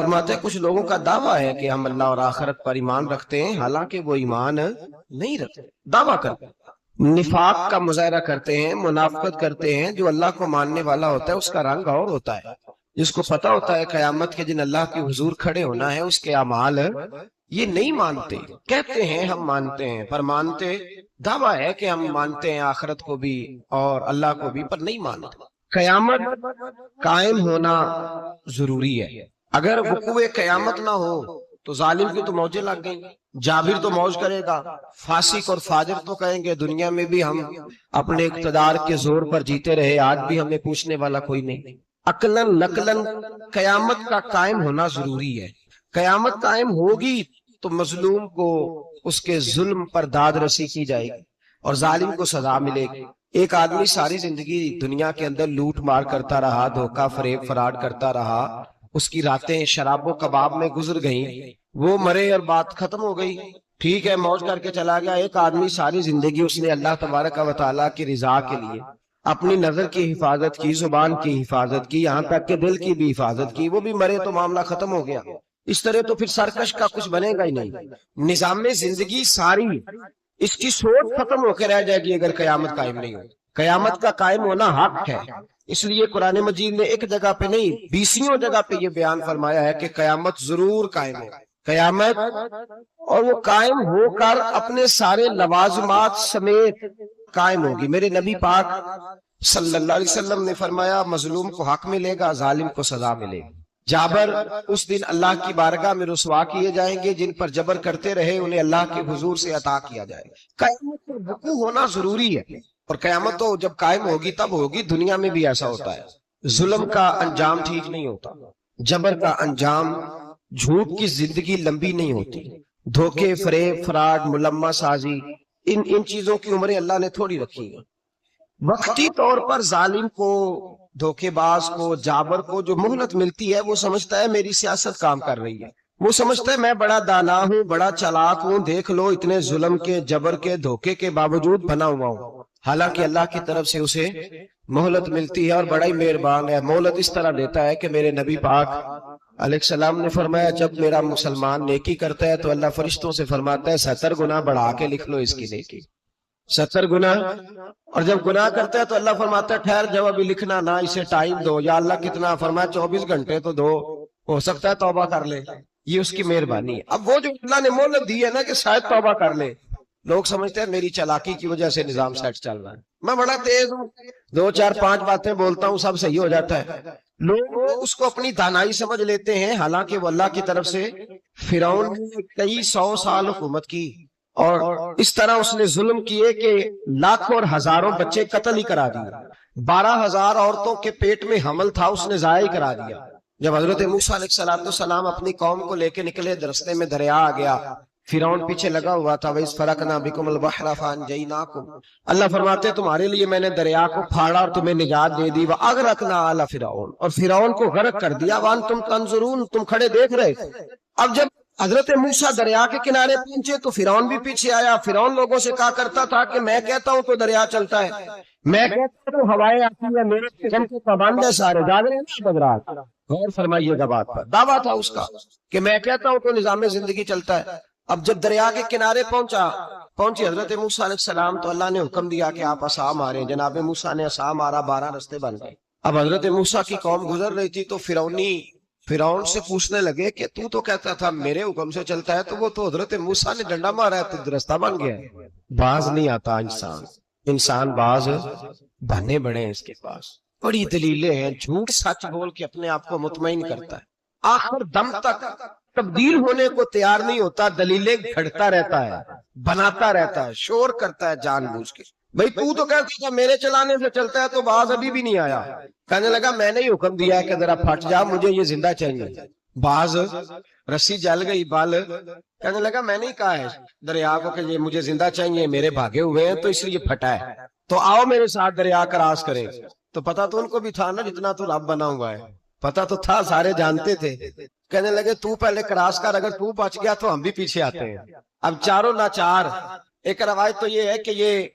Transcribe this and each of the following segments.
فرماتے ہیں کچھ لوگوں کا دعویٰ ہے کہ ہم اللہ اور آخرت پر ایمان رکھتے ہیں، حالانکہ وہ ایمان نہیں رکھتے، دعویٰ کرتے ہیں، نفاق کا مظاہرہ کرتے ہیں، منافقت کرتے ہیں۔ جو اللہ کو ماننے والا ہوتا ہے اس کا رنگ اور ہوتا ہے، جس کو پتا ہوتا ہے قیامت کے دن اللہ کے حضور کھڑے ہونا ہے، اس کے اعمال یہ نہیں مانتے، کہتے ہیں ہم مانتے ہیں، پر مانتے، دعویٰ ہے کہ ہم مانتے ہیں آخرت کو بھی اور اللہ کو بھی، پر نہیں مانتے۔ قیامت قائم ہونا ضروری ہے، اگر وقوع قیامت نہ ہو تو ظالم کی تو موجیں لگ گئیں، جابر تو موج کرے گا، فاسق اور فاجر تو کہیں گے دنیا میں بھی ہم اپنے اقتدار کے زور پر جیتے رہے، آج بھی ہمیں پوچھنے والا کوئی نہیں۔ عقلاً نقلاً قیامت کا قائم ہونا ضروری ہے۔ قیامت قائم ہوگی تو مظلوم کو اس کے ظلم پر داد رسی کی جائے گی اور ظالم کو سزا ملے گی۔ ایک آدمی ساری زندگی دنیا کے اندر لوٹ مار کرتا رہا، دھوکہ فریب فراڈ کرتا رہا، اس کی راتیں شراب و کباب میں گزر گئیں، وہ مرے اور بات ختم ہو گئی، ٹھیک ہے موج کر کے چلا گیا۔ ایک آدمی ساری زندگی اس نے اللہ تبارک و تعالیٰ کی رضا کے لیے اپنی نظر کی حفاظت کی، زبان کی حفاظت کی، یہاں تک کہ دل کی بھی حفاظت کی، وہ بھی مرے تو معاملہ ختم ہو گیا۔ اس طرح تو پھر سرکش کا کچھ بنے گا ہی نہیں، نظام زندگی ساری اس کی سوچ ختم ہو کے رہ جائے گی اگر قیامت قائم نہیں ہو۔ قیامت کا قائم ہونا حق ہے، اس لیے قرآن مجید نے ایک جگہ پہ نہیں 20 جگہ پہ یہ بیان فرمایا ہے کہ قیامت ضرور قائم ہے، قیامت، اور وہ قائم ہو کر اپنے سارے لوازمات سمیت قائم ہوگی۔ میرے نبی پاک صلی اللہ علیہ وسلم نے فرمایا مظلوم کو حق ملے گا، ظالم کو سزا ملے گی۔ جابر اس دن اللہ کی بارگاہ میں رسوا کیے جائیں گے، جن پر جبر کرتے رہے انہیں اللہ کے حضور سے عطا کیا جائے گا۔ قیامت پر وقوع ہونا ضروری ہے، اور قیامت تو جب قائم ہوگی تب ہوگی، دنیا میں بھی ایسا ہوتا ہے۔ ظلم کا انجام ٹھیک نہیں ہوتا، جبر کا انجام، جھوٹ کی زندگی لمبی نہیں ہوتی، دھوکے فریب فراڈ ملمہ سازی، ان چیزوں کی عمریں اللہ نے تھوڑی رکھی ہیں۔ وقتی طور پر ظالم کو، دھوکے باز کو، جابر کو جو مہلت ملتی ہے وہ سمجھتا ہے میری سیاست کام کر رہی ہے، وہ سمجھتا ہے میں بڑا دانا ہوں، بڑا چلاک ہوں، دیکھ لو اتنے ظلم کے، جبر کے، دھوکے کے باوجود بنا ہوا ہوں۔ حالانکہ اللہ کی طرف سے اسے مہلت ملتی ہے اور بڑا ہی مہربان ہے۔ مہلت اس طرح دیتا ہے کہ میرے نبی پاک علیہ السلام نے فرمایا جب میرا مسلمان نیکی کرتا ہے تو اللہ فرشتوں سے فرماتا ہے 70 گنا بڑھا کے لکھ لو اس کی نیکی، 70 گنا، اور جب گناہ کرتا ہے تو اللہ فرماتا ہے ٹھہر جب ابھی لکھنا نہ، اسے ٹائم دو۔ یا اللہ کتنا؟ فرمایا 24 گھنٹے تو دو، ہو سکتا ہے توبہ کر لے، یہ اس کی مہربانی ہے۔ اب وہ جو اللہ نے مہلت دی ہے نا کہ شاید توبہ کر لے، لوگ سمجھتے ہیں میری چالاکی کی وجہ سے نظام سیٹ چل رہا ہے، میں بڑا تیز ہوں، 2 4 5 باتیں بولتا ہوں سب صحیح ہو جاتا ہے۔ لوگ اس کو اپنی دانائی سمجھ لیتے ہیں، حالانکہ وہ اللہ کی طرف سے، فرعون نے کئی 100 سال حکومت کی اور اس طرح اس نے ظلم کیے کہ لاکھوں اور ہزاروں بچے قتل ہی کرا دیے، 12,000 عورتوں کے پیٹ میں حمل تھا اس نے ضائع کرا دیا۔ جب حضرت موسیٰ علیہ السلام اپنی قوم کو لے کے نکلے، رستے میں دریا آ گیا، فرعون پیچھے لگا ہوا تھا، وَإِذْ فَرَقْنَا بِكُمُ الْبَحْرَ فَأَنْجَيْنَاكُمْ، اللہ فرماتے ہیں تمہارے لیے میں نے دریا کو پھاڑا اور تمہیں نجات دے دی، وَأَغْرَقْنَا آلَ فِرْعَوْنَ، اور فرعون کو غرق کر دیا، وَأَنْتُمْ تَنْظُرُونَ، تم کھڑے دیکھ رہے تھے۔ اب جب حضرت موسیٰ دریا کے کنارے پہنچے تو فرعون بھی پیچھے آیا۔ فرعون لوگوں سے کہا کرتا تھا کہ میں کہتا ہوں تو دریا چلتا ہے، میں کہتا ہوں ہوائیں آتی ہیں، میرے قسم کے پابند ہے سارے، جاگ رہے ہیں بدرات، غور فرمائیے گا بات پر، دعویٰ تھا اس کا کہ میں کہتا ہوں تو نظام زندگی چلتا ہے۔ اب جب دریا کے کنارے پہنچی حضرت موسیٰ علیہ السلام تو اللہ نے حکم دیا کہ آپ عصا ماریں، جناب موسیٰ نے عصا مارا، 12 رستے بن گئے۔ اب حضرت موسیٰ کی قوم گزر رہی تھی تو فرعون سے پوچھنے لگے کہ تو کہتا تھا میرے حکم سے چلتا ہے، تو وہ تو حضرت موسیٰ نے ڈنڈا مارا ہے تو رستہ بن گیا ہے۔ باز نہیں آتا انسان باز بننے بڑے ہیں، اس کے پاس بڑی دلیلیں ہیں، جھوٹ سچ بول کے اپنے آپ کو مطمئن کرتا ہے، آخر دم تک تبدیل ہونے کو تیار نہیں ہوتا، دلیلیں گھڑتا رہتا ہے، بناتا رہتا ہے، شور کرتا ہے جان بوجھ کے۔ بھئی تو کہتا تھا میرے چلانے سے چلتا ہے، تو باز ابھی بھی نہیں آیا، کہنے لگا میں نے ہی حکم دیا کہ ذرا پھٹ جا، مجھے یہ زندہ چاہیے۔ باز رسی جل گئی، بال، کہنے لگا میں نے ہی کہا ہے دریا کو کہ یہ مجھے زندہ چاہیے، میرے بھاگے ہوئے ہیں تو اس لیے پھٹا ہے، تو آؤ میرے ساتھ دریا کراس کریں۔ تو پتا تو ان کو بھی تھا نا جتنا تو رب بنا ہوا ہے، پتا تو تھا، سارے جانتے تھے۔ کہنے لگے تو پہلے کراس کر، اگر تو بچ گیا تو ہم بھی پیچھے آتے ہیں۔ اب چاروں ناچار۔ ایک روایت تو یہ ہے کہ یہ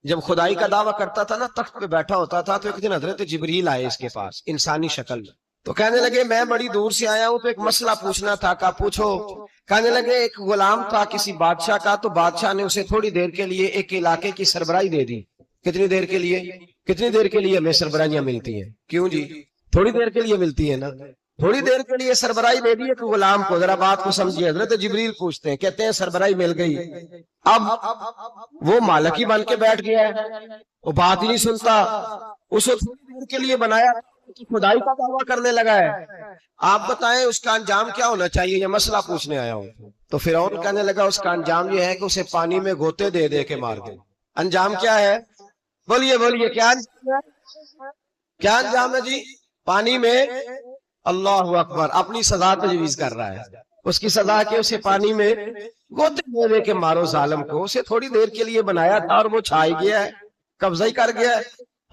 جب خدائی کا دعویٰ کرتا تھا نا، تخت پہ بیٹھا ہوتا تھا، تو ایک دن حضرت جبریل آئے اس کے پاس انسانی شکل میں۔ تو کہنے لگے میں بڑی دور سے آیا ہوں تو ایک مسئلہ پوچھنا تھا. کہا پوچھو. کہنے لگے ایک غلام تھا کسی بادشاہ کا, تو بادشاہ نے اسے تھوڑی دیر کے لیے ایک علاقے کی سربراہی دے دی. کتنی دیر کے لیے؟ کتنی دیر کے لیے ہمیں سربراہیاں ملتی ہیں؟ کیوں جی؟ تھوڑی دیر کے لیے ملتی ہے نا. تھوڑی دیر کے لیے سربراہی دے دی ایک غلام کو. ذرا بات کو سمجھیے. حضرت جبریل پوچھتے ہیں, کہتے ہیں سربراہی مل گئی, اب وہ مالک ہی بن کے بیٹھ گیا ہے, وہ بات ہی نہیں سنتا. اسے تھوڑی دیر کے لیے بنایا, خدائی کا دعویٰ کرنے لگا ہے. آپ بتائیں اس کا انجام کیا ہونا چاہیے؟ یہ مسئلہ پوچھنے آیا ہوں. تو فرعون کہنے لگا اس کا انجام یہ ہے کہ اسے پانی میں گوتے دے دے کے مار دے. انجام کیا ہے؟ بولیے بولیے, کیا انجام ہے؟ کیا انجام ہے جی؟ پانی میں. اللہ اکبر, اپنی سزا تجویز کر رہا ہے. اس کی سزا کہ اسے پانی میں گوتے دے دے کے مارو ظالم کو. اسے تھوڑی دیر کے لیے بنایا تھا اور وہ چھائی گیا ہے, قبضہ ہی کر گیا ہے.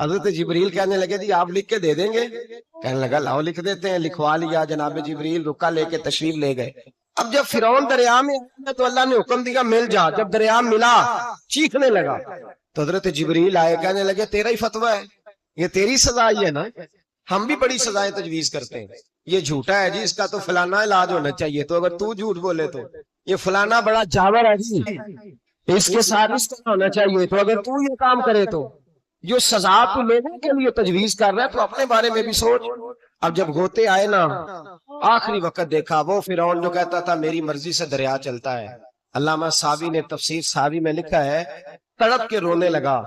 حضرت جبریل کہنے لگے جی آپ لکھ کے دے دیں گے؟ کہنے لگا لاؤ لکھ دیتے ہیں. لکھوا لیا. جناب جبریل رکا لے کے تشریف لے گئے. اب جب فرعون دریا میں آیا تو اللہ نے حکم دیا مل جا. جب دریا ملا چیخنے لگا تو حضرت جبریل آئے, کہنے لگے تیرا ہی فتویٰ ہے, یہ تیری سزا ہی ہے نا. ہم بھی بڑی سزائیں تجویز کرتے ہیں. یہ جھوٹا ہے جی, اس کا تو فلانا علاج ہونا چاہیے. تو اگر تو جھوٹ بولے تو یہ فلانا بڑا جاور ہے جی, اس کے ساتھ اس طرح ہونا چاہیے. تو اگر تو یہ کام کرے تو جو سزا تو لوگوں کے لیے تجویز کر رہا ہے تو اپنے بارے میں بھی سوچ. اب جب گوتے آئے نا, آخری وقت دیکھا وہ فرعون جو کہتا تھا میری مرضی سے دریا چلتا ہے. علامہ ساوی نے تفسیر ساوی میں لکھا ہے تڑپ کے رونے لگا.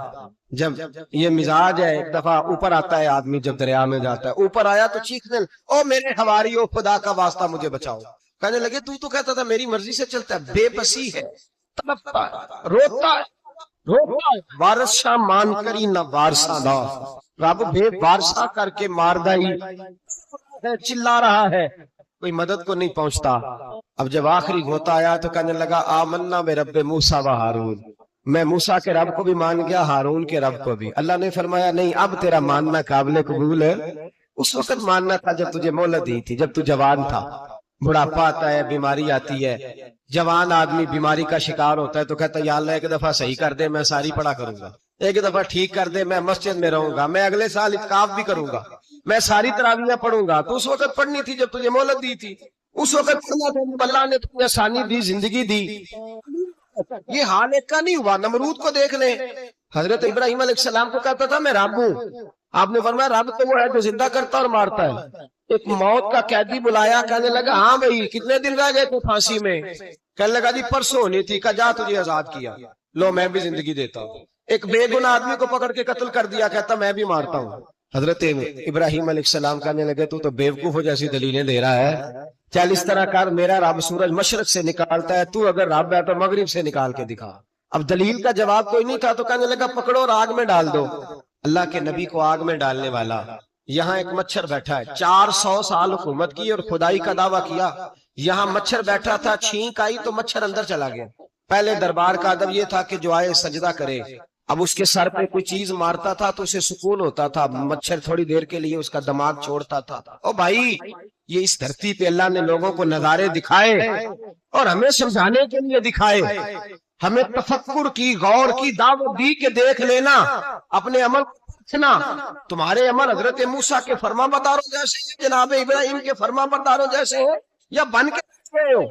جب یہ مزاج ہے, ایک دفعہ اوپر آتا ہے آدمی جب دریا میں جاتا ہے, اوپر آیا تو چیخنے او میرے حواری او خدا کا واسطہ مجھے بچاؤ. کہنے لگے تو کہتا تھا میری مرضی سے چلتا ہے. بے بسی ہے, تڑپتا ہے, روتا ہے, روتا ہے. وارث شاہ مان کری نہ وارثہ دا, رب بے وارثہ کر کے مار دائی. چلا رہا ہے, کوئی مدد کو نہیں پہنچتا. اب جب آخری گھوتا آیا تو کہنے لگا آمنا بے رب موسیٰ و ہارون, میں موسیٰ کے رب کو بھی مان گیا, ہارون کے رب کو بھی. اللہ نے فرمایا نہیں, اب تیرا ماننا قابل قبول ہے. اس وقت ماننا تھا جب تجھے مہلت دی تھی, جب تو جوان تھا. بڑھاپا آتا ہے, بیماری آتی ہے, جوان آدمی بیماری کا شکار ہوتا ہے تو کہتا ہے یا اللہ ایک دفعہ صحیح کر دے, میں ساری پڑھا کروں گا. ایک دفعہ ٹھیک کر دے, میں مسجد میں رہوں گا, میں اگلے سال اعتکاف بھی کروں گا, میں ساری تراویحیں پڑھوں گا. تو اس وقت پڑھنی تھی جب تجھے مہلت دی تھی, اس وقت پڑھنا تھا جب اللہ نے تمہیں آسانی دی, زندگی دی. یہ حال ایک کا نہیں ہوا. نمرود کو دیکھ لیں, حضرت ابراہیم علیہ السلام کو کہتا تھا میں رب ہوں. آپ نے فرمایا رب تو وہ ہے جو زندہ کرتا اور مارتا ہے. ایک موت کا قیدی بلایا, کہنے لگا ہاں بھائی کتنے دن رہ گئے تھے پھانسی میں؟ کہنے لگا جی پرسوں ہونی تھی. کہا جا تجھے آزاد کیا, لو میں بھی زندگی دیتا ہوں. ایک بے گناہ آدمی کو پکڑ کے قتل کر دیا, کہتا میں بھی مارتا ہوں. حضرت ابراہیم علیہ السلام کہنے لگے تو بیوقوفوں جیسی دلیلیں دے رہا ہے. چل اس طرح کر, میرا رب سورج مشرق سے نکالتا ہے, تو اگر رب ہے تو مغرب سے نکال کے دکھا. اب دلیل کا جواب کوئی نہیں تھا تو کہنے لگا پکڑو اور آگ میں ڈال دو. اللہ کے نبی کو آگ میں ڈالنے والا. یہاں ایک مچھر بیٹھا ہے, 400 سال حکومت کی اور خدائی کا دعویٰ کیا. یہاں مچھر بیٹھا تھا, چھینک آئی تو مچھر اندر چلا گیا. پہلے دربار کا ادب یہ تھا کہ جو آئے سجدہ کرے. اب اس کے سر پہ کوئی چیز مارتا تھا تو اسے سکون ہوتا تھا. مچھر تھوڑی دیر کے لیے اس کا دماغ چھوڑتا تھا. او بھائی, یہ اس دھرتی پہ اللہ نے لوگوں کو نظارے دکھائے اور ہمیں سمجھانے کے لیے دکھائے. ہمیں تفکر کی, غور کی دعوت دی کہ دیکھ لینا, اپنے عمل کو پوچھنا. تمہارے عمل حضرت موسیٰ کے فرما برداروں جیسے ہیں, جناب ابراہیم کے فرما برداروں جیسے ہیں, یا بن کے رہے ہو؟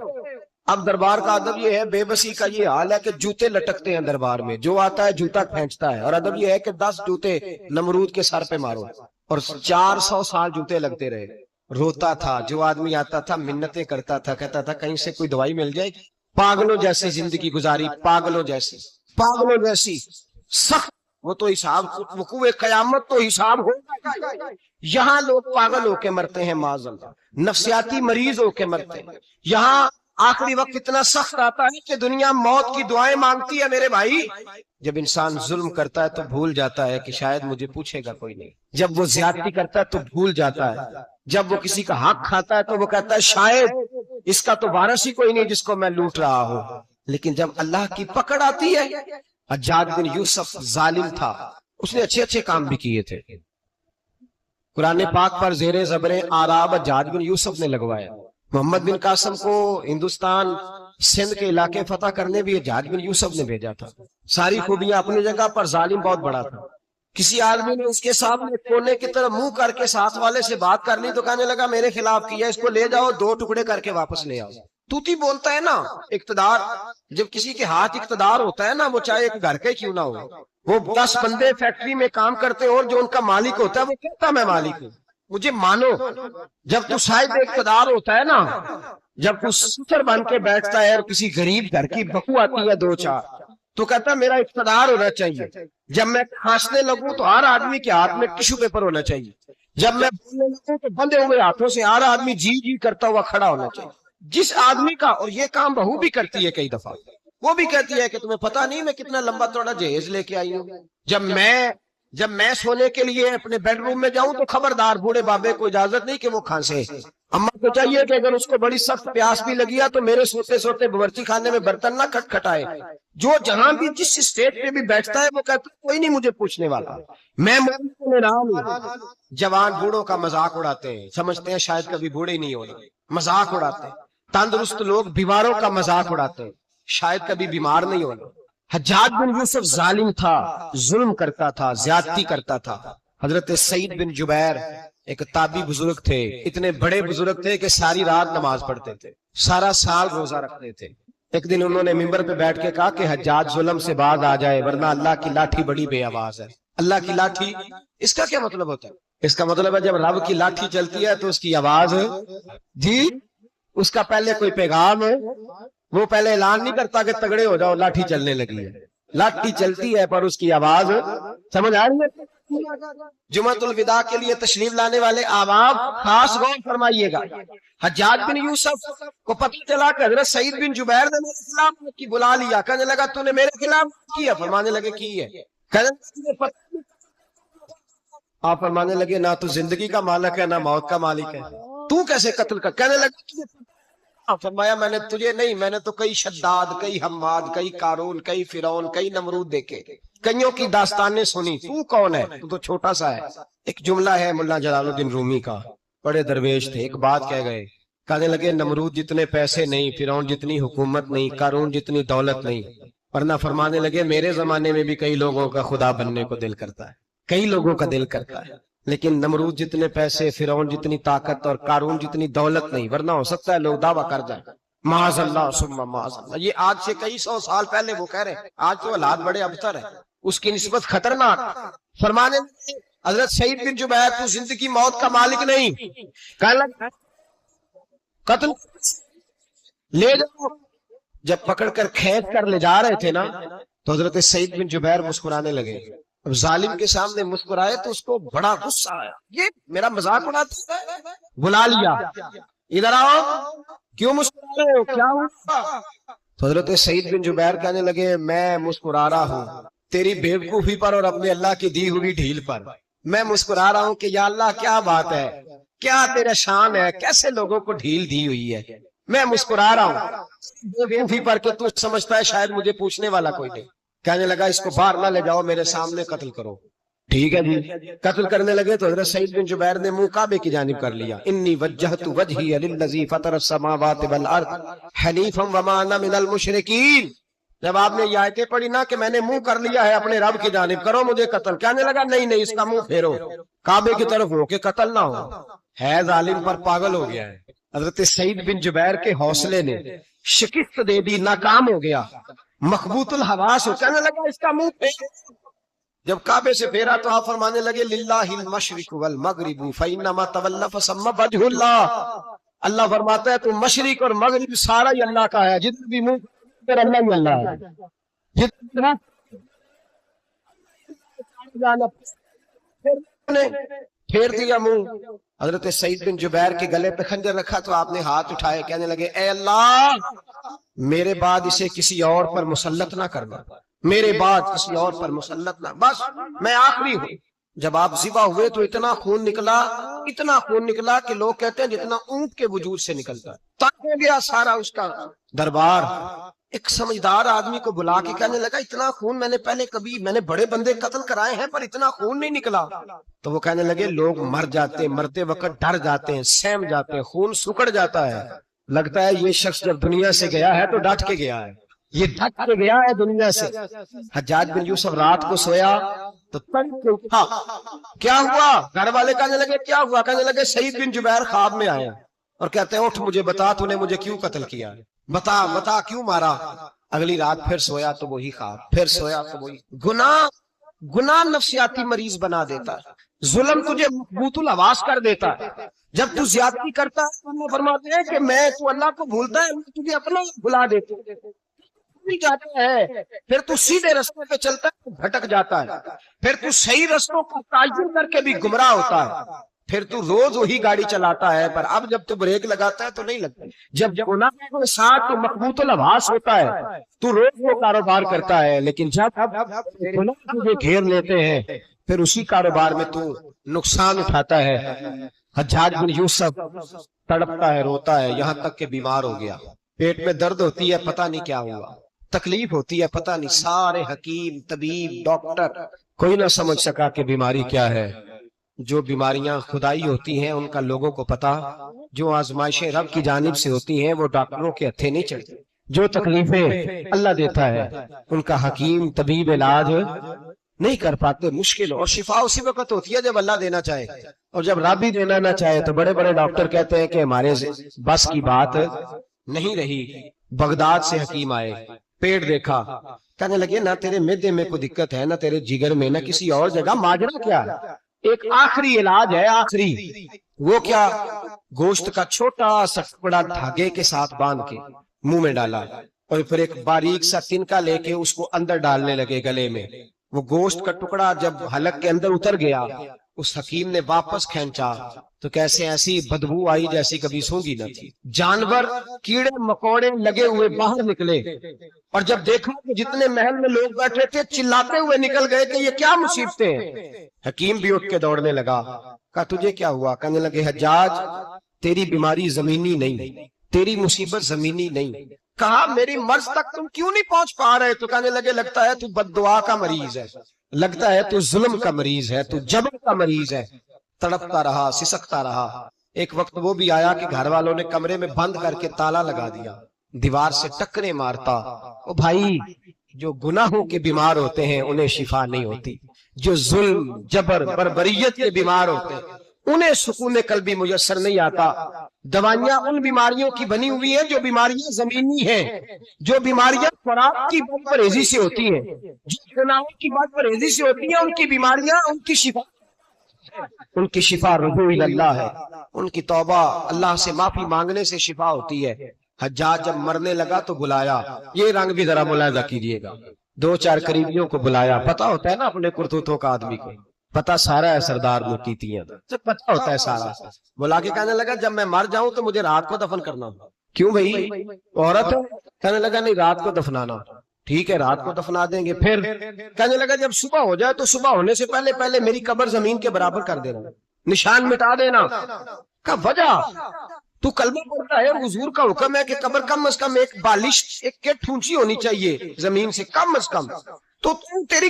اب دربار کا ادب یہ ہے, بے بسی کا یہ حال ہے کہ جوتے لٹکتے ہیں دربار میں, جو آتا ہے جوتا کھینچتا ہے. اور ادب یہ ہے کہ 10 جوتے نمرود کے سر پہ مارو. اور 400 سال جوتے لگتے رہے. روتا تھا, جو آدمی آتا تھا منتیں کرتا تھا, کہتا تھا کہیں سے کوئی دوائی مل جائے. پاگلوں جیسی زندگی گزاری, پاگلوں جیسی سخت. وہ تو حساب وقوع قیامت تو حساب ہوگا. یہاں لوگ پاگل ہو کے مرتے ہیں, معاذ اللہ, نفسیاتی مریض ہو کے مرتے ہیں. یہاں آخری وقت اتنا سخت آتا ہے کہ دنیا موت کی دعائیں مانگتی ہے. میرے بھائی, جب انسان ظلم کرتا ہے تو بھول جاتا ہے کہ شاید مجھے پوچھے گا کوئی نہیں. جب وہ زیادتی کرتا ہے تو بھول جاتا ہے. جب وہ کسی کا حق کھاتا ہے تو وہ کہتا ہے شاید اس کا تو وارث ہی کوئی نہیں جس کو میں لوٹ رہا ہوں. لیکن جب اللہ کی پکڑ آتی ہے, حجاج بن یوسف ظالم تھا, اس نے اچھے کام بھی کیے تھے. قرآن پاک پر زیر زبر آراب حجاج بن یوسف نے لگوایا. محمد بن قاسم کو ہندوستان سندھ کے علاقے فتح کرنے بھی حجاج بن یوسف نے بھیجا تھا. ساری خوبیاں اپنی جگہ پر, ظالم بہت بڑا تھا. کسی آدمی نے اس کے سامنے کونے کی طرف منہ کر کے ساتھ والے سے بات کر لی تو کہنے لگا میرے خلاف کیا، اس کو لے جاؤ 2 ٹکڑے کر کے واپس لے آؤ۔ توتی بولتا ہے نا، اقتدار جب کسی کے ہاتھ اقتدار ہوتا ہے نا، وہ چاہے ایک گھر کا کیوں نہ ہو، وہ 10 بندے فیکٹری میں کام کرتے اور جو ان کا مالک ہوتا ہے وہ کہتا میں مالک ہوں، مجھے مانو۔ جب تو صاحب اقتدار ہوتا ہے نا، جب تو سفر بن کے بیٹھتا ہے اور کسی غریب گھر کی بہو آتی ہے 2-4 تو کہتا میرا اقتدار ہونا چاہیے۔ جب میں کھانسنے لگوں تو ہر آدمی کے ہاتھ میں ٹشو پیپر ہونا چاہیے، جب میں بولنے لگوں تو بندے ہوئے ہاتھوں سے ہر آدمی جی جی کرتا ہوا کھڑا ہونا چاہیے۔ جس آدمی کا، اور یہ کام بہو بھی کرتی ہے کئی دفعہ، وہ بھی کہتی ہے کہ تمہیں پتہ نہیں میں کتنا لمبا چوڑا جہیز لے کے آئی ہوں، جب میں سونے کے لیے اپنے بیڈ روم میں جاؤں تو خبردار بوڑھے بابے کو اجازت نہیں کہ وہ کھانسے۔ اماں کو چاہیے کہ اگر اس کو بڑی سخت پیاس بھی لگی ہے تو میرے سوتے سوتے باورچی خانے میں برتن نہ کھٹکھٹائے۔ جو جہاں بھی جس اسٹیج پہ بھی بیٹھتا ہے وہ کہتا ہے کوئی نہیں مجھے پوچھنے والا، میں جوان بوڑھوں کا مذاق اڑاتے ہیں، سمجھتے ہیں شاید کبھی بوڑھے نہیں ہونا، مذاق اڑاتے ہیں۔ تندرست لوگ بیماروں کا مذاق اڑاتے ہیں، شاید کبھی بیمار نہیں ہونا۔ حجاج بن یوسف ظالم تھا، ظلم کرتا تھا، زیادتی کرتا تھا۔ حضرت سعید بن جبیر ایک تابعی بزرگ تھے، اتنے بڑے بزرگ تھے کہ ساری رات نماز پڑھتے تھے، سارا سال روزہ رکھتے تھے۔ ایک دن انہوں نے ممبر پہ بیٹھ کے کہا کہ حجاج ظلم سے باز آ جائے ورنہ اللہ کی لاٹھی بڑی بے آواز ہے۔ اللہ کی لاٹھی، اس کا کیا مطلب ہوتا ہے؟ اس کا مطلب ہے جب رب کی لاٹھی چلتی ہے تو اس کی آواز جی، اس کا پہلے کوئی پیغام ہے، وہ پہلے اعلان نہیں کرتا کہ تگڑے ہو جاؤ لاٹھی چلنے لگی ہے، لاٹھی چلتی ہے پر اس کی آواز سمجھ آ رہی ہے؟ جمعۃ الوداع کے لیے تشریف لانے والے آباب خاص غور فرمائیے گا۔ حجاج بن یوسف کو پتہ چلا کہ حضرت سعید بن جبیر نے میرے خلاف کی بلا لیا، کہنے لگا تو نے میرے خلاف کیا؟ فرمانے لگے کی ہے۔ آپ فرمانے لگے نہ تو زندگی کا مالک ہے نہ موت کا مالک ہے، تو کیسے قتل کر؟ کہنے لگا، فرمایا میں نے تجھے نہیں، میں نے تو کئی شداد، کئی حماد، کئی قارون، کئی فرعون، کئی نمرود دیکھے، کئیوں کی داستانیں سنی، تو کون ہے؟ تو چھوٹا سا ہے۔ ایک جملہ ہے ملا جلال الدین رومی کا، بڑے درویش تھے، ایک بات کہہ گئے، کہنے لگے نمرود جتنے پیسے نہیں، فرعون جتنی حکومت نہیں، قارون جتنی دولت نہیں، ورنہ فرمانے لگے میرے زمانے میں بھی کئی لوگوں کا خدا بننے کو دل کرتا ہے، کئی لوگوں کا دل کرتا ہے، لیکن نمرود جتنے پیسے، فرعون جتنی طاقت اور قارون جتنی دولت نہیں، ورنہ ہو سکتا ہے لوگ دعویٰ کر جائیں معاذ اللہ ثم معاذ اللہ۔ یہ آج سے کئی 100 سال پہلے وہ کہہ رہے ہیں، آج تو حالات بڑے ابتر ہیں، اس کی نسبت خطرناک۔ فرمانے لگے حضرت سعید بن جبیر تو زندگی موت کا مالک نہیں، کہنے لگا قتل لے جاؤ۔ جب پکڑ کر کھینچ کر لے جا رہے تھے نا تو حضرت سعید بن جبیر مسکرانے لگے۔ اب ظالم کے سامنے مسکرائے تو اس کو بڑا غصہ آیا، یہ میرا مذاق اڑاتا ہے، بلا لیا، ادھر آؤ، کیوں مسکرا رہے ہو، کیا ہوا؟ تو حضرت سعید بن جبیر کہنے لگے میں مسکرا رہا ہوں تیری بیوقوفی پر اور اپنے اللہ کی دی ہوئی ڈھیل پر، میں مسکرا رہا ہوں کہ یا اللہ کیا بات ہے، کیا تیرا شان ہے، کیسے لوگوں کو ڈھیل دی ہوئی ہے، میں مسکرا رہا ہوں بیوقوفی پر کہ تو سمجھتا ہے شاید مجھے پوچھنے والا کوئی نہیں۔ کہنے لگا اس کو باہر نہ لے جاؤ، میرے سامنے قتل کرو۔ ٹھیک ہے جی، قتل کرنے لگے تو حضرت سعید بن جبیر نے منہ کعبے کی جانب کر لیا، انی وجہت وجہی للذی فطر السماوات والارض حنیفا وما انا من المشرکین۔ جب آپ نے یہ آیتیں پڑھی نا کہ میں نے منہ کر لیا ہے اپنے رب کی جانب، کرو مجھے قتل، کہنے لگا نہیں نہیں، اس کا منہ پھیرو، کعبے کی طرف ہو کہ قتل نہ ہو، ہے ظالم پر پاگل ہو گیا ہے۔ حضرت سعید بن جبیر کے حوصلے نے شکست دے دی، ناکام ہو گیا، مخبوط الحواس ہو، کہنے لگا اس کا منہ پھیرو۔ جب کعبے سے پھیرا تو آپ فرمانے لگے للہ المشرق والمغرب فانما تولى فثم وجه اللہ۔ اللہ فرماتا ہے تو مشرق اور مغرب سارا ہی اللہ کا ہے، جتنے بھی منہ پھر اللہ ہی اللہ ہے، جتنا پھیر دیا منہ۔ حضرت سعید بن جبیر کے گلے پہ خنجر رکھا تو آپ نے ہاتھ اٹھائے، کہنے لگے اے اللہ میرے بعد اسے کسی اور پر مسلط نہ کرنا، میرے بعد کسی اور پر مسلط نہ، بس میں آخری ہوں۔ جب آپ ذبح ہوئے تو اتنا خون نکلا کہ لوگ کہتے ہیں جتنا اونٹ کے وجود سے نکلتا ہے، تنگ ہو گیا سارا اس کا دربار۔ ایک سمجھدار آدمی کو بلا کے کہنے لگا اتنا خون میں نے بڑے بندے قتل کرائے ہیں پر اتنا خون نہیں نکلا۔ تو وہ کہنے لگے لوگ مر جاتے ہیں، مرتے وقت ڈر جاتے ہیں، سہم جاتے ہیں، خون سکڑ جاتا ہے، لگتا ہے یہ شخص جب دنیا سے گیا ہے تو ڈٹ کے گیا ہے، یہ ڈھک کے گیا ہے دنیا سے۔ حجاج بن یوسف رات کو سویا تو تن کے اٹھا، کیا ہوا؟ گھر والے کہنے لگے کیا ہوا؟ کہنے لگے سعید بن جبیر خواب میں آیا اور کہتے ہیں اٹھ مجھے بتا تو نے مجھے کیوں قتل کیا، بتا کیوں مارا؟ اگلی رات پھر سویا تو وہی خواب، پھر سویا تو وہی۔ گناہ نفسیاتی مریض بنا دیتا ہے، ظلم تجھے مقبوط الحواس کر دیتا ہے۔ جب تو زیادتی کرتا ہے تو اللہ فرماتے ہیں کہ میں تو اللہ کو بھولتا ہے، میں تجھے اپنا بھلا دیتا ہوں، جاتا ہے۔ پھر تو سیدھے رستے پہ چلتا ہے تو بھٹک جاتا ہے، پھر تو صحیح رستوں کا تعین کر کے بھی گمراہ ہوتا ہے، پھر تو روز وہی گاڑی چلاتا ہے، پر اب جب تو بریک لگاتا ہے تو نہیں لگتا۔ جب گناہ کے ساتھ تو مقبوط الحواس ہوتا ہے تو روز وہ کاروبار کرتا ہے، لیکن جب گناہ تجھے گھیر لیتے ہیں پھر اسی کاروبار میں تو نقصان اٹھاتا ہے۔ حجاج بن یوسف تڑپتا ہے، روتا ہے، یہاں تک کہ بیمار ہو گیا، پیٹ میں درد ہوتی ہے، پتہ نہیں کیا ہوا، تکلیف ہوتی ہے، پتہ نہیں، سارے حکیم طبیب ڈاکٹر کوئی نہ سمجھ سکا کہ بیماری کیا ہے۔ جو بیماریاں خدائی ہوتی ہیں ان کا لوگوں کو پتا، جو آزمائشیں رب کی جانب سے ہوتی ہیں وہ ڈاکٹروں کے ہتھے نہیں چڑھتی، جو تکلیفیں اللہ دیتا ہے ان کا حکیم طبیب علاج نہیں کر پاتے، مشکل، اور شفا اسی وقت ہوتی ہے جب اللہ دینا چاہے، اور جب رب ہی دینا نہ چاہے تو بڑے بڑے ڈاکٹر کہتے ہیں کہ ہمارے بس کی بات نہیں رہی۔ بغداد سے حکیم آئے، پیٹ دیکھا، کہنے لگے نہ تیرے معدے میں کوئی دقت ہے، نہ تیرے جگر میں، نہ کسی اور جگہ، ماجرا کیا ہے؟ ایک آخری علاج ہے، آخری، وہ کیا؟ گوشت کا چھوٹا سا ٹکڑا دھاگے کے ساتھ باندھ کے منہ میں ڈالا اور پھر ایک باریک سا تنکا لے کے اس کو اندر ڈالنے لگے گلے میں۔ وہ گوشت کا ٹکڑا جب حلق کے اندر اتر گیا، اس حکیم نے واپس کھینچا تو کیسے ایسی بدبو آئی جیسی کبھی سونگی نہ تھی۔ جانور کیڑے مکوڑے لگے ہوئے باہر نکلے، اور جب دیکھا کہ جتنے محل میں لوگ بیٹھے تھے چلاتے ہوئے نکل گئے کہ یہ کیا مصیبتیں ہیں۔ حکیم بھی اٹھ کے دوڑنے لگا، کہا تجھے کیا ہوا؟ کہنے لگے حجاج تیری بیماری زمینی نہیں، تیری مصیبت زمینی نہیں۔ کہا میری مرض تک تم کیوں نہیں پہنچ پا رہے؟ تو کہنے لگے لگتا ہے تو بد دعا کا مریض ہے، لگتا ہے تو ظلم کا مریض ہے، تو جبر کا مریض ہے۔ تڑپتا رہا، سسکتا رہا۔ ایک وقت وہ بھی آیا کہ گھر والوں نے کمرے میں بند کر کے تالا لگا دیا، دیوار سے ٹکرے مارتا۔ او بھائی، جو گناہوں کے بیمار ہوتے ہیں انہیں شفا نہیں ہوتی، جو ظلم جبر بربریت کے بیمار ہوتے ہیں انہیں سکون قلبی میسر نہیں آتا۔ دوائیاں ان بیماریوں کی بنی ہوئی ہیں جو بیماریاں زمینی ہیں، جو بیماریاں خوراک کی بد پرہیزی سے ہوتی ہیں، جو گناہوں کی بد پرہیزی سے ہوتی ہیں، ان کی بیماریاں، ان کی شفا رجوع اللہ ہے، ان کی توبہ اللہ سے معافی مانگنے سے شفا ہوتی ہے۔ حجاج جب مرنے لگا تو بلایا، یہ رنگ بھی ذرا ملاحظہ کیجئے گا، دو چار قریبیوں کو بلایا، پتہ ہوتا ہے نا اپنے کرتوتوں کا آدمی کو، پتہ سارا ہے سردار مکیتیاں، پتہ ہوتا ہے سارا۔ بلا کے کہنے لگا جب میں مر جاؤں تو مجھے رات کو دفن کرنا ہوگا۔ کیوں بھئی عورت ہے؟ کہنے لگا نہیں، رات کو دفنانا۔ ٹھیک ہے رات کو دفنا دیں گے۔ پھر کہنے لگا جب صبح ہو جائے تو صبح ہونے سے پہلے پہلے میری قبر زمین کے برابر کر دینا، نشان مٹا دینا۔ کا وجہ تو کلمہ پڑھتا ہے اور حضور کا حکم ہے کہ قبر کم از کم ایک بالش ایک کٹ اونچی ہونی چاہیے زمین سے، کم از کم، تو تیری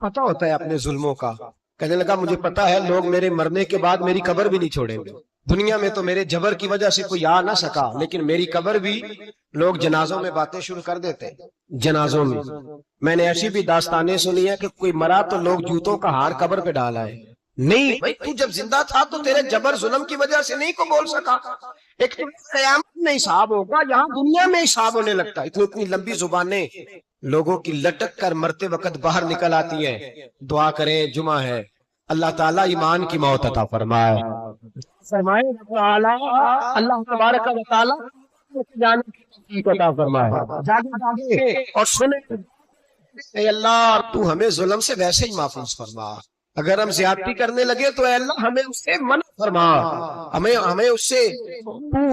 پتہ ہوتا ہے اپنے ظلموں کا۔ کہنے لگا مجھے پتا ہے لوگ میرے مرنے کے بعد میری قبر بھی نہیں چھوڑیں گے، دنیا میں تو میرے جبر کی وجہ سے کوئی آ نہ سکا، لیکن میری قبر بھی لوگ جنازوں میں باتیں شروع کر دیتے ہیں۔ جنازوں میں نے ایسی بھی داستانیں سنی ہے کہ کوئی مرا تو لوگ جوتوں کا ہار قبر پہ ڈال آئے۔ نہیں بھائی، تو جب زندہ تھا تو تیرے جبر ظلم کی وجہ سے نہیں کو بول سکا۔ ایک تو قیامت میں حساب ہوگا، یہاں دنیا میں حساب ہونے لگتا ہے۔ اتنی لمبی زبانیں لوگوں کی لٹک کر مرتے وقت باہر نکل آتی ہیں۔ دعا کریں، جمعہ ہے، اللہ تعالیٰ ایمان کی موت عطا فرمائے، اللہ تبارک و تعالیٰ عطا فرمائے، اور سنیں اے اللہ تو ہمیں ظلم سے ویسے ہی محفوظ فرما، اگر ہم زیادتی کرنے لگے تو اے اللہ ہمیں اس سے منع فرما، ہمیں اس سے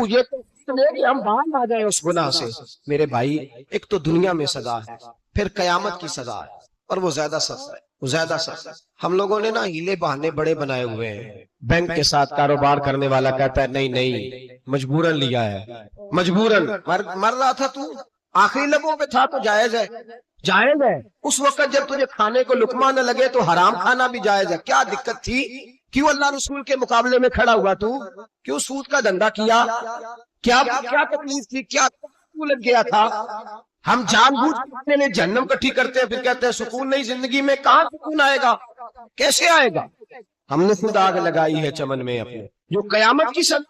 یہ کہ ہم باہر آ جائیں اس گناہ سے۔ میرے بھائی، ایک تو دنیا میں سزا ہے، پھر قیامت کی سزا ہے، اور وہ زیادہ سخت ہے، وہ زیادہ سخت ہے۔ ہم لوگوں نے نا ہیلے بہانے بڑے بنائے ہوئے ہیں۔ بینک کے ساتھ کاروبار کرنے والا کہتا ہے نہیں مجبوراً لیا ہے، مجبوراً مر رہا تھا تو آخری لبوں پہ تھا تو جائز ہے، جائز ہے۔ اس وقت جب تجھے کھانے کو لقمہ نہ لگے تو حرام کھانا بھی جائز ہے۔ کیا دقت تھی؟ کیوں اللہ رسول کے مقابلے میں کھڑا ہوا تو؟ کیوں سود کا دھندا کیا؟ کیا تکلیف تھی؟ کیا لگ گیا تھا. ہم جان بوجھ کر اپنے لیے جہنم کٹھی کرتے ہیں, پھر کہتے ہیں سکون نہیں زندگی میں. کہاں سکون آئے گا, کیسے آئے گا؟ ہم نے خود آگ لگائی ہے چمن میں اپنے. جو قیامت کی سب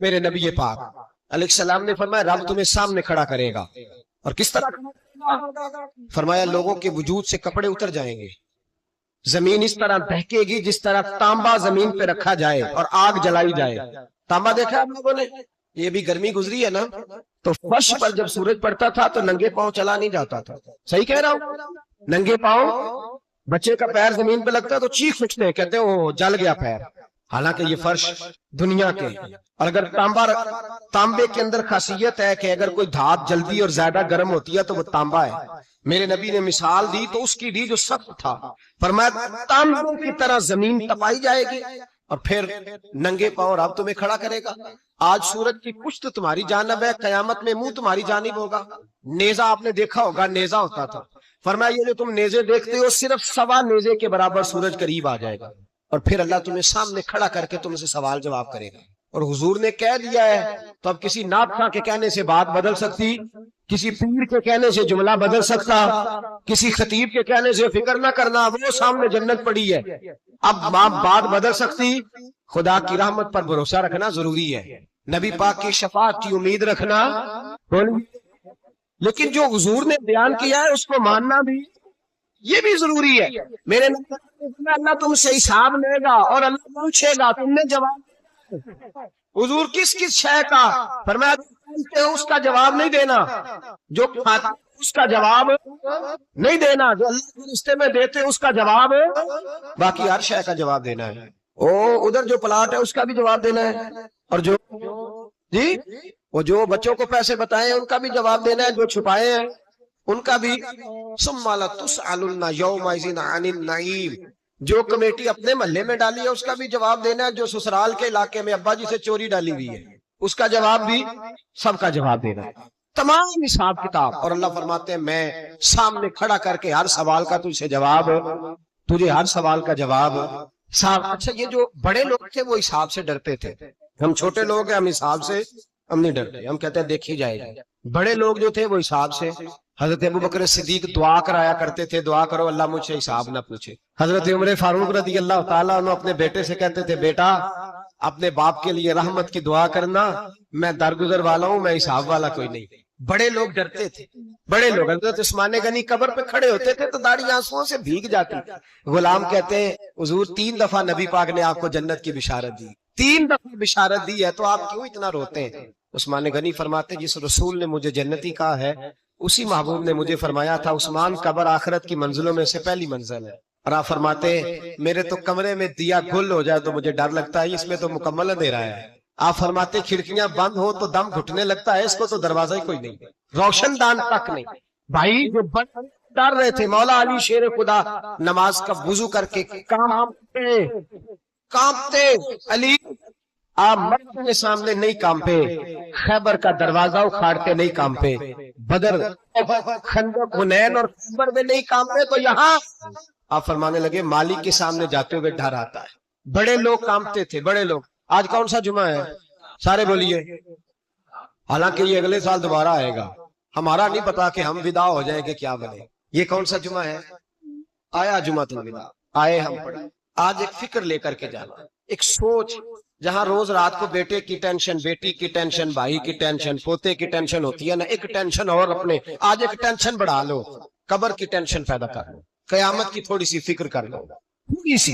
میرے نبی پاک علیہ السلام نے فرمایا رب تمہیں سامنے کھڑا کرے گا. اور کس طرح؟ فرمایا لوگوں کے وجود سے کپڑے اتر جائیں گے, زمین اس طرح دہکے گی جس طرح تانبا زمین پہ رکھا جائے اور آگ جلائی جائے. تانبا دیکھا آپ لوگوں نے؟ یہ بھی گرمی گزری ہے نا, تو فرش پر جب سورج پڑتا تھا تو ننگے پاؤں چلا نہیں جاتا تھا. صحیح کہہ رہا ہوں؟ ننگے پاؤں, بچے کا پیر زمین پہ لگتا ہے تو چیخ اٹھتے ہیں, کہتے ہیں وہ جل گیا پیر. حالانکہ یہ فرش دنیا کے. اور اگر تانبے کے اندر خاصیت ہے کہ اگر کوئی دھات جلدی اور زیادہ گرم ہوتی ہے تو وہ تانبا ہے. میرے نبی نے مثال دی تو اس کی دی جو سخت تھا. فرمایا تانبے کی طرح زمین تپائی جائے گی اور پھر ننگے پاؤں رب تمہیں کھڑا کرے گا. آج سورج کی پشت تمہاری جانب ہے, قیامت میں منہ تمہاری جانب ہوگا. نیزہ آپ نے دیکھا ہوگا, نیزہ ہوتا تھا. فرمایا یہ جو تم نیزے دیکھتے ہو صرف 1.25 نیزے کے برابر سورج قریب آ جائے گا اور پھر اللہ تمہیں سامنے کھڑا کر کے تم سے سوال جواب کرے گا. اور حضور نے کہہ دیا ہے تو اب کسی نعت خواں کے کہنے سے بات بدل سکتی, کسی پیر کے کہنے سے جملہ بدل سکتا, کسی خطیب کے کہنے سے فکر نہ کرنا وہ سامنے جنت پڑی ہے. اب بات بدل سکتی. خدا کی رحمت پر بھروسہ رکھنا ضروری ہے, نبی پاک کی شفاعت کی امید رکھنا, لیکن جو حضور نے بیان کیا ہے اس کو ماننا بھی یہ بھی ضروری ہے. میرے اللہ تم سے حساب لے گا اور اللہ پوچھے گا تم نے جواب. حضور کس شے کا؟ فرمایا اس کا جواب نہیں دینا, جو کھاتا اس کا جواب نہیں دینا, جو اللہ کے راستے میں دیتے اس کا جواب, باقی ہر شے کا جواب دینا ہے. ادھر جو پلاٹ ہے اس کا بھی جواب دینا ہے, اور جو جی وہ جو بچوں کو پیسے بتائے ان کا بھی جواب دینا ہے, جو چھپائے ہیں ان کا بھی. ثم لتسألن یومئذ عن النعیم, جو کمیٹی اپنے محلے میں ڈالی ہے اس کا بھی جواب دینا ہے, جو سسرال کے علاقے میں ابا جی سے چوری ڈالی ہوئی ہے اس کا جواب بھی, سب کا جواب دینا ہے, تمام حساب کتاب. اور اللہ فرماتے ہیں میں سامنے کھڑا کر کے ہر سوال کا تجھے جواب, تجھے ہر سوال کا جواب. اچھا یہ جو بڑے لوگ تھے وہ حساب سے ڈرتے تھے, ہم چھوٹے لوگ ہیں ہم حساب سے ہم نہیں ڈرتے, ہم کہتے ہیں دیکھی جائے گا. بڑے لوگ جو تھے وہ حساب سے. حضرت ابوبکر صدیق دعا کرایا کرتے تھے, دعا کرو اللہ مجھ سے حساب نہ پوچھے. حضرت عمر فاروق رضی اللہ تعالیٰ عنہ اپنے بیٹے سے کہتے تھے بیٹا اپنے باپ کے لیے رحمت کی دعا کرنا, میں درگزر والا ہوں, میں حساب والا کوئی نہیں. بڑے لوگ ڈرتے تھے, بڑے لوگ. حضرت عثمان غنی قبر پہ کھڑے ہوتے تھے تو داڑھی آنسوؤں سے بھیگ جاتی. غلام کہتے ہیں حضور 3 دفعہ نبی پاک نے آپ کو جنت کی بشارت دی, 3 دفعہ بشارت دی ہے تو آپ کیوں اتنا روتے ہیں؟ عثمان غنی فرماتے جس رسول نے مجھے جنتی کہا ہے اسی محبوب نے مجھے فرمایا تھا عثمان قبر آخرت کی منزلوں میں سے پہلی منزل ہے. اور آپ فرماتے میرے تو کمرے میں دیا گل ہو جائے تو مجھے ڈر لگتا ہے, اس میں تو مکمل اندھیرا ہے. آپ فرماتے کھڑکیاں بند ہو تو دم گھٹنے لگتا ہے, اس کو تو دروازہ ہی کوئی نہیں, روشن دان تک نہیں. بھائی جو ڈر رہے تھے, مولا علی شیر خدا نماز کا وضو کر کے کانپتے, علی آپ مرد کے سامنے نہیں کانپے, خیبر کا دروازہ اکھاڑتے نہیں کانپے, بدر خندق حنین اور خیبر میں نہیں کانپے, تو یہاں آپ فرمانے لگے مالک کے سامنے جاتے ہوئے ڈر آتا ہے. بڑے لوگ کانپتے تھے, بڑے لوگ. آج کون سا جمعہ ہے؟ سارے بولیے. حالانکہ یہ اگلے سال دوبارہ آئے گا, ہمارا نہیں پتا کہ ہم ودا ہو جائیں کہ کیا بنے. یہ کون سا جمعہ ہے؟ آیا جمعہ الوداع, آئے ہم پڑھے. آج ایک فکر لے کر کے جانا, ایک سوچ, جہاں روز رات کو بیٹے کی ٹینشن, بیٹی کی ٹینشن, بھائی کی ٹینشن, پوتے کی ٹینشن ہوتی ہے نا, ایک ٹینشن اور اپنے, آج ایک ٹینشن بڑھا لو, قبر کی ٹینشن پیدا کر لو, قیامت کی تھوڑی سی فکر کر لو, تھوڑی سی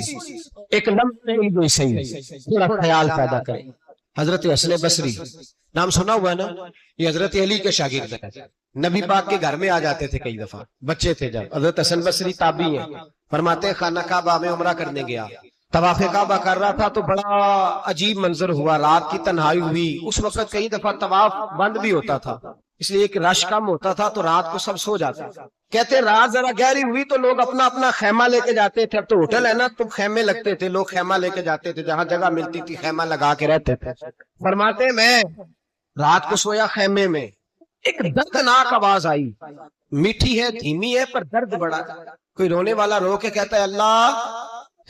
ایک لمحے تھوڑا خیال پیدا کرے. حضرت حسن بصری نام سنا ہوا ہے نا, یہ حضرت علی کے شاگرد ہیں, نبی پاک کے گھر میں آ جاتے تھے کئی دفعہ, بچے تھے جب. حضرت حسن بصری تابعی ہیں, فرماتے خانہ کعبہ میں عمرہ کرنے گیا, طواف کعبہ کر رہا تھا تو بڑا عجیب منظر ہوا, رات کی تنہائی ہوئی. اس وقت کئی دفعہ طواف بند بھی ہوتا تھا, اس لیے کہ رش کم ہوتا تھا تو رات کو سب سو جاتے. کہتے رات ذرا گہری ہوئی تو لوگ اپنا اپنا خیمہ لے کے جاتے تھے. اب تو ہوٹل ہے نا تو خیمے لگتے تھے, لوگ خیمہ لے کے جاتے تھے, جہاں جگہ ملتی تھی خیمہ لگا کے رہتے تھے. فرماتے میں رات کو سویا خیمے میں, ایک دردناک آواز آئی, میٹھی ہے دھیمی ہے پر درد بڑا. کوئی رونے والا رو کے کہتا ہے اللہ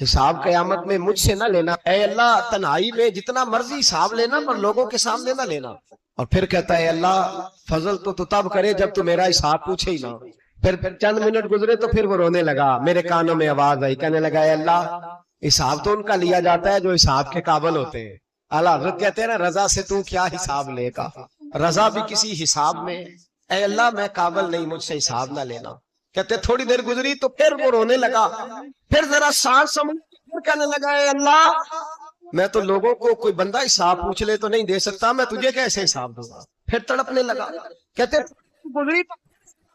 حساب قیامت میں مجھ سے نہ لینا, اے اللہ تنہائی میں جتنا مرضی حساب لینا پر لوگوں کے سامنے نہ لینا. اور پھر کہتا ہے اللہ فضل تو تب کرے جب تو میرا حساب پوچھے ہی نہ. پھر چند منٹ گزرے تو پھر وہ رونے لگا. میرے کانوں میں آواز آئی, کہنے لگا اے اللہ حساب تو ان کا لیا جاتا ہے جو حساب کے قابل ہوتے ہیں. اعلیٰ حضرت کہتے ہیں نا رضا سے تو کیا حساب لے گا, رضا بھی کسی حساب میں. اے اللہ میں قابل نہیں, مجھ سے حساب نہ لینا. کہتے تھوڑی دیر گزری تو پھر وہ رونے لگا. پھر ذرا سانس سمجھ کہنے لگا اے اللہ میں تو لوگوں کو کوئی بندہ حساب پوچھ لے تو نہیں دے سکتا, میں تجھے کیسے حساب دوں گا. پھر تڑپنے لگا. کہتے گزری تو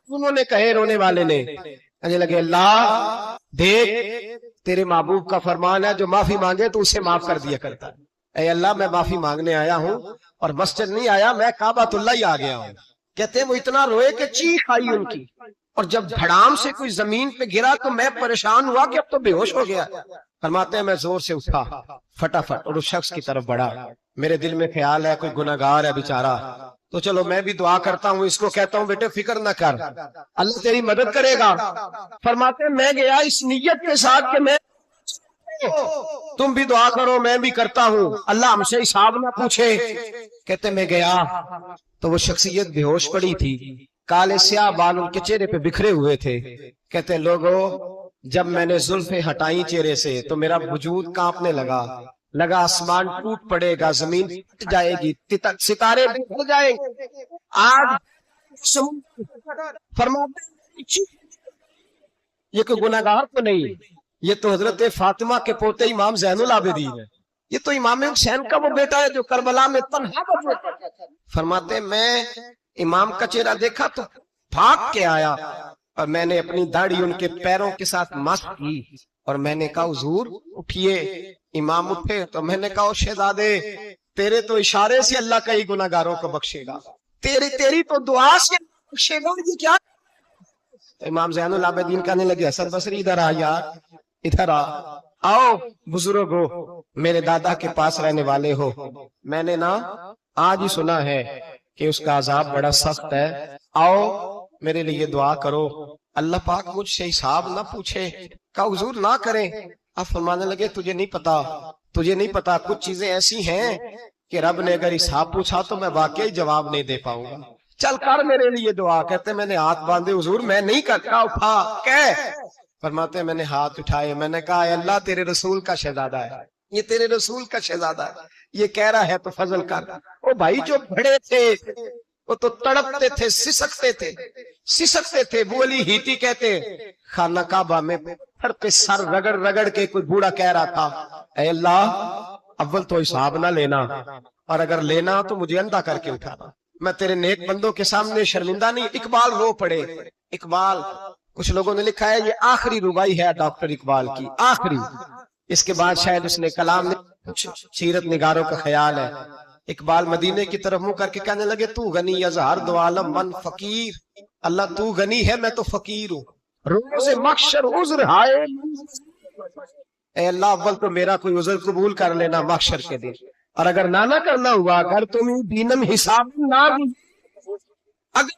انہوں نے کہے رونے والے نے, کہنے لگے اللہ دیکھ تیرے محبوب کا فرمان ہے جو معافی مانگے تو اسے معاف کر دیا کرتا ہے. اے اللہ میں معافی مانگنے آیا ہوں اور مسجد نہیں آیا, میں کعبۃ اللہ ہی آ گیا ہوں. کہتے ہیں وہ اتنا روئے کہ چیخ آئی ان کی, اور جب دھڑام سے کوئی زمین پہ گرا تو میں پریشان ہوا کہ اب تو بے ہوش ہو گیا. فرماتے ہیں میں زور سے اٹھا فٹافٹ اور اس شخص کی طرف بڑھا. میرے دل میں خیال ہے کوئی گناہگار ہے بیچارہ, تو چلو میں بھی دعا کرتا ہوں. اس کو کہتا ہوں بیٹے فکر نہ کر, اللہ تیری مدد کرے گا. فرماتے ہیں میں گیا اس نیت کے ساتھ کہ میں تم بھی دعا کرو میں بھی کرتا ہوں, اللہ ہم سے حساب نہ پوچھے. کہتے میں گیا تو وہ شخصیت بے ہوش پڑی تھی, کالے سیاہ بال ان کے چہرے پہ بکھرے ہوئے تھے. کہتے لوگو جب میں نے زلفیں ہٹائی چہرے سے تو میرا وجود کانپنے لگا آسمان ٹوٹ پڑے گا, زمین ٹوٹ جائے گی, ستارے بکھر جائیں گے. آج فرماتے یہ کوئی گناہگار تو نہیں, یہ تو حضرت فاطمہ کے پوتے امام زین العابدین ہے, یہ تو امام حسین کا وہ بیٹا ہے جو کربلا میں تنہا بچا. فرماتے میں امام کا چہرہ دیکھا تو بھاگ کے آیا, اور میں نے اپنی داڑھی ان کے پیروں کے ساتھ مسح کی, اور میں نے کہا حضور اٹھیے. امام اٹھے تو میں نے کہا شہزادے تیرے تو اشارے سے اللہ کئی گناہگاروں کو بخشے گا, تیری تو دعا سے بخشے گا. یہ کیا؟ امام زین العابدین کہنے لگے حسن بصری ادھر آ یار, ادھر آؤ بزرگو, میرے دادا کے پاس رہنے والے ہو. میں نے نا آج ہی سنا ہے کہ اس کا عذاب بڑا سخت ہے, آؤ میرے لیے دعا کرو, اللہ پاک مجھ سے حساب نہ پوچھے. کہا حضور نہ کریں. اب فرمانے لگے تجھے نہیں پتا کچھ چیزیں ایسی ہیں کہ رب نے اگر حساب پوچھا تو میں واقعی جواب نہیں دے پاؤں گا, چل کر میرے لیے دعا. کہتے میں نے ہاتھ باندھے حضور میں نہیں کرتا, اٹھا کہہ. فرماتے میں نے ہاتھ اٹھائے, میں نے کہا اے اللہ تیرے رسول کا شہزادہ ہے, یہ تیرے رسول کا شہزادہ ہے, یہ کہہ رہا ہے تو فضل کر. او بھائی جو بڑے تھے وہ تو تڑپتے تھے, سسکتے تھے. وہ علی ہیتی کہتے خانہ کعبہ میں پتھر پہ سر رگڑ کے کوئی بوڑھا کہہ رہا تھا اے اللہ اول تو حساب نہ لینا, اور اگر لینا تو مجھے اندھا کر کے اٹھانا, میں تیرے نیک بندوں کے سامنے شرمندہ نہیں. اقبال رو پڑے. اقبال کچھ لوگوں نے لکھا ہے یہ آخری ربائی ہے ڈاکٹر اقبال کی, آخری. اس کے بعد شاید اس نے کلام کچھ سیرت نگاروں کا خیال ہے. اقبال مدینے کی طرف منہ کر کے کہنے لگے تو غنی ازہر دو عالم من فقیر, اللہ تو غنی ہے میں تو فقیر ہوں. روز محشر عذر ہائے, اے اللہ اول تو میرا کوئی عذر قبول کر لینا محشر کے دن, اور اگر نہ کرنا ہوا اگر تمہیں دینم حساب نہ اگر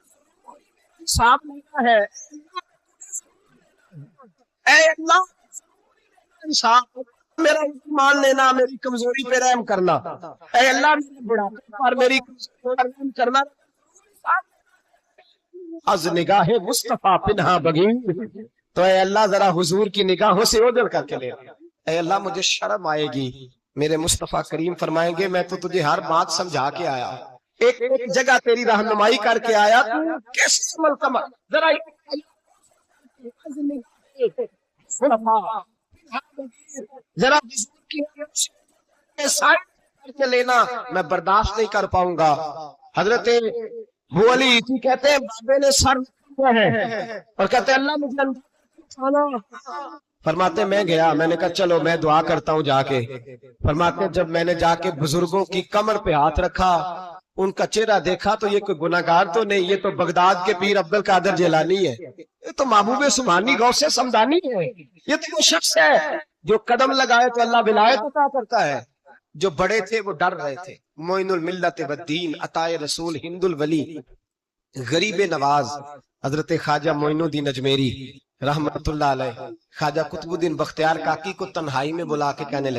حساب لینا ہے اے اللہ حساب میرا مان لینا, میری کمزوری پہ رحم کرنا, اے اللہ میرے بڑھاپے پر میری کمزوری پر رحم کرنا. از نگاہ مصطفیٰ پنہا بگیر, تو اے اللہ ذرا حضور کی نگاہوں سے اوجھل کر کے لے. اے اللہ مجھے شرم آئے گی, میرے مصطفیٰ کریم فرمائیں گے میں تو تجھے ہر بات سمجھا کے آیا, ایک جگہ تیری رہنمائی کر کے آیا, تو کیسے عمل کما ذرا ذرا کے لینا, میں برداشت نہیں کر پاؤں گا. حضرت وہ علی کہتے ہیں بابے نے سر ہے اور کہتے ہیں اللہ مجھے. فرماتے میں گیا, میں نے کہا چلو میں دعا کرتا ہوں جا کے. فرماتے جب میں نے جا کے بزرگوں کی کمر پہ ہاتھ رکھا, ان کا چہرہ دیکھا تو یہ کوئی گناہگار تو نہیں, یہ تو بغداد کے پیر عبد القادر جیلانی ہے, یہ تو محبوب سبحانی غوث سمدانی ہے, یہ تو وہ شخص ہے جو قدم لگائے تو اللہ ولایت عطا کرتا ہے. جو بڑے تھے وہ ڈر رہے تھے. معین الملت والدین عطائے رسول ہند الولی غریب نواز حضرت خواجہ معین الدین اجمیری رحمت اللہ علیہ, خواجہ قطب الدین بختیار کاکی کو تنہائی میں بلا کے کہنے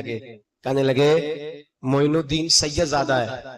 لگے معین الدین سید زادہ ہے,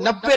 90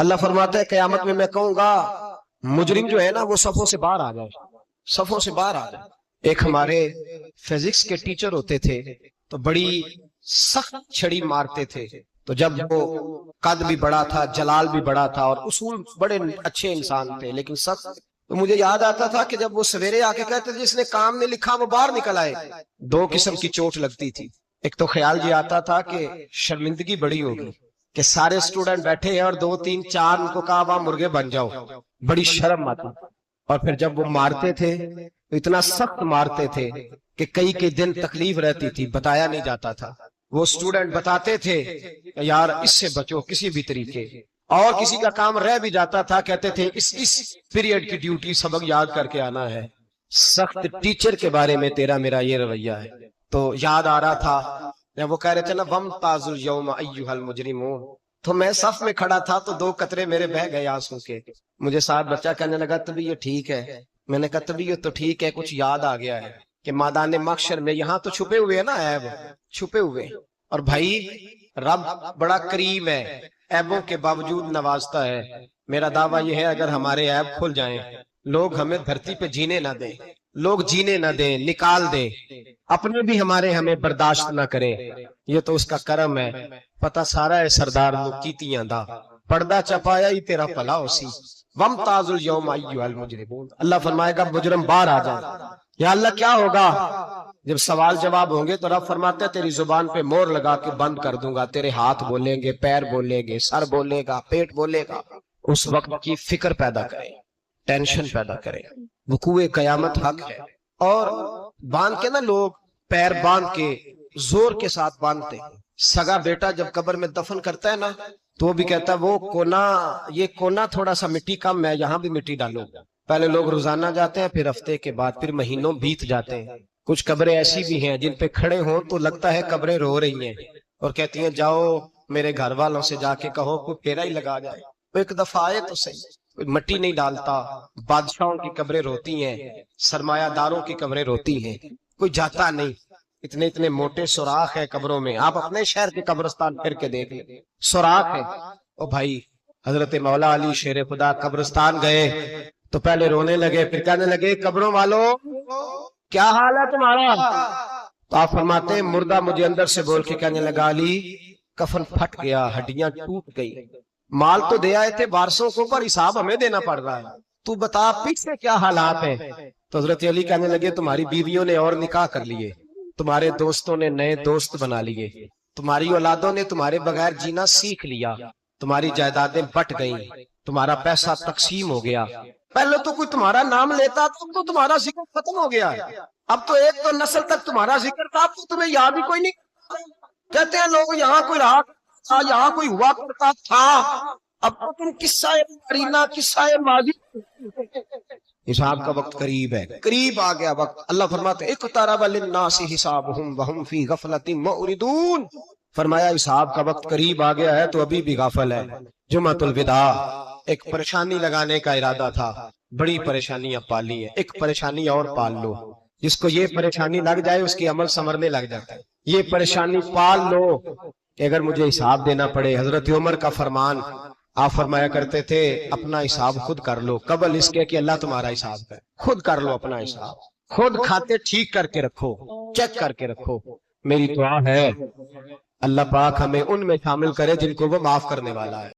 اللہ فرماتا ہے قیامت میں کہوں گا مجرم جو ہے نا وہ صفوں سے باہر آ جائے، صفوں سے باہر آ جائے۔ ایک ہمارے فزکس کے ٹیچر ہوتے تھے تو بڑی سخت چھڑی مارتے تھے، تو جب وہ قد بھی بڑا تھا، جلال بھی بڑا تھا، اور اصول بڑے اچھے انسان تھے لیکن سخت، تو مجھے یاد آتا تھا کہ جب وہ سویرے آ کے کہتے جس نے کام نہیں لکھا وہ باہر نکل آئے، دو قسم کی چوٹ لگتی تھی۔ ایک تو خیال یہ آتا تھا کہ شرمندگی بڑی ہوگی کہ سارے اسٹوڈنٹ بیٹھے ہیں اور 2 3 4 ان کو کہا وہاں مرغے بن جاؤ، بڑی شرم آتی۔ اور پھر جب وہ مارتے تھے تو اتنا سخت مارتے تھے کہ کئی دن تکلیف رہتی تھی، بتایا نہیں جاتا تھا۔ وہ اسٹوڈنٹ بتاتے تھے یار اس سے بچو کسی بھی طریقے، اور کسی کا کام رہ بھی جاتا تھا کہتے تھے اس پیریڈ کی ڈیوٹی سبق یاد کر کے آنا ہے۔ سخت ٹیچر کے بارے میں تیرا میرا یہ رویہ ہے۔ تو یاد آ رہا تھا جب وہ کہہ رہے تھے نا وَامْتَازُ الْيَوْمَ أَيُّهَا الْمُجْرِمُونَ، تو میں صف میں کھڑا تھا تو 2 قطرے میرے بہہ گئے آنسو کے۔ مجھے ساتھ بچہ کہنے لگا طبیعت ٹھیک ہے، میں نے کہا طبیعت تو ٹھیک ہے، کچھ یاد آ گیا ہے کہ میدان محشر میں یہاں تو چھپے ہوئے ہیں نا عیب، چھپے ہوئے، اور بھائی رب بڑا کریم ہے، عیبوں کے باوجود نوازتا ہے۔ میرا دعویٰ یہ ہے اگر ہمارے عیب کھل جائیں، لوگ ہمیں دھرتی پہ جینے نہ دیں، لوگ جینے نہ دیں، نکال دیں، اپنے بھی ہمیں برداشت نہ کریں، یہ تو اس کا کرم ہے۔ پتہ سارا ہے سردار نو کیتیاں دا، پردہ چپایا ہی تیرا پلا اسی۔ وَامْتَازُ الْيَوْمَ أَيُّهَا الْمُجْرِمُونَ، اللہ فرمائے گا مجرم باہر آ جائے۔ یا اللہ کیا ہوگا؟ جب سوال جواب ہوں گے تو رب فرماتے ہیں تیری زبان پہ مور لگا کے بند کر دوں گا، تیرے ہاتھ بولیں گے، پیر بولیں گے، سر بولے گا، پیٹ بولے گا۔ اس وقت کی فکر پیدا کریں، ٹینشن پیدا کریں، وقوع قیامت حق ہے۔ اور باندھ کے نا لوگ پیر باندھ کے زور کے ساتھ باندھتے ہیں۔ سگا بیٹا جب قبر میں دفن کرتا ہے نا تو وہ بھی کہتا ہے وہ کونا، یہ کونا تھوڑا سا مٹی کم ہے، یہاں بھی مٹی ڈالو۔ پہلے لوگ روزانہ جاتے ہیں، پھر ہفتے کے بعد، پھر مہینوں بیت جاتے ہیں۔ کچھ قبریں ایسی بھی ہیں جن پہ کھڑے ہوں تو لگتا ہے قبریں رو رہی ہیں اور کہتی ہیں جاؤ میرے گھر والوں سے جا کے کہو کوئی پھیرا ہی لگا جائے، ایک دفعہ آئے تو صحیح۔ کوئی مٹی نہیں ڈالتا، بادشاہوں کی قبریں روتی ہیں، سرمایہ داروں کی قبریں روتی ہیں، کوئی جاتا نہیں۔ اتنے موٹے سوراخ ہے قبروں میں، آپ اپنے شہر کے قبرستان پھر کے دیکھ لیں، سوراخ ہے۔ او بھائی حضرت مولا علی شیر خدا قبرستان گئے تو پہلے رونے لگے، پھر کہنے لگے قبروں والوں کیا حال ہے تمہارا؟ تو آپ فرماتے ہیں مردہ مجھے اندر سے بول کے کہنے لگا علی کفن پھٹ گیا، ہڈیاں ٹوٹ گئی، مال تو دے آئے تھے وارثوں کو پر حساب ہمیں دینا پڑ رہا ہے، تو بتا پیچھے کیا حالات ہیں؟ تو حضرت علی کہنے لگے تمہاری بیویوں نے اور نکاح کر لیے، تمہارے دوستوں نے نئے دوست بنا لیے، تمہاری اولادوں نے تمہارے بغیر جینا سیکھ لیا، تمہاری جائیدادیں بٹ گئیں، تمہارا پیسہ تقسیم ہو گیا۔ پہلے تو کوئی تمہارا نام لیتا تو تمہارا ذکر ختم ہو گیا، اب تو ایک تو نسل تک تمہارا ذکر تھا، اب تو تمہیں یاد ہی کوئی نہیں۔ کہتے ہیں لوگ یہاں کوئی رہا تھا، یہاں کوئی ہوا کرتا تھا، اب تو تم قصہ قرینہ، قصہ ماضی۔ حساب کا وقت قریب ہے، قریب آ گیا وقت۔ اللہ فرماتے ہیں اقترب للناس حسابهم وهم فی غفلۃ معرضون، فرمایا حساب کا وقت قریب آ گیا ہے تو ابھی بھی غافل ہے۔ جمعۃ الوداع ایک پریشانی لگانے کا ارادہ تھا، بڑی پریشانیاں پالی ہیں، ایک پریشانی اور پال لو، جس کو یہ پریشانی لگ جائے اس کی عمل سنورنے لگ جاتا ہے۔ یہ پریشانی پال لو کہ اگر مجھے حساب دینا پڑے۔ حضرت عمر کا فرمان، آپ فرمایا کرتے تھے اپنا حساب خود کر لو قبل اس کے کہ اللہ تمہارا حساب کرے، خود کر لو اپنا حساب، خود کھاتے ٹھیک کر کے رکھو، چیک کر کے رکھو۔ میری دعا ہے اللہ پاک ہمیں ان میں شامل کرے جن کو وہ معاف کرنے والا ہے۔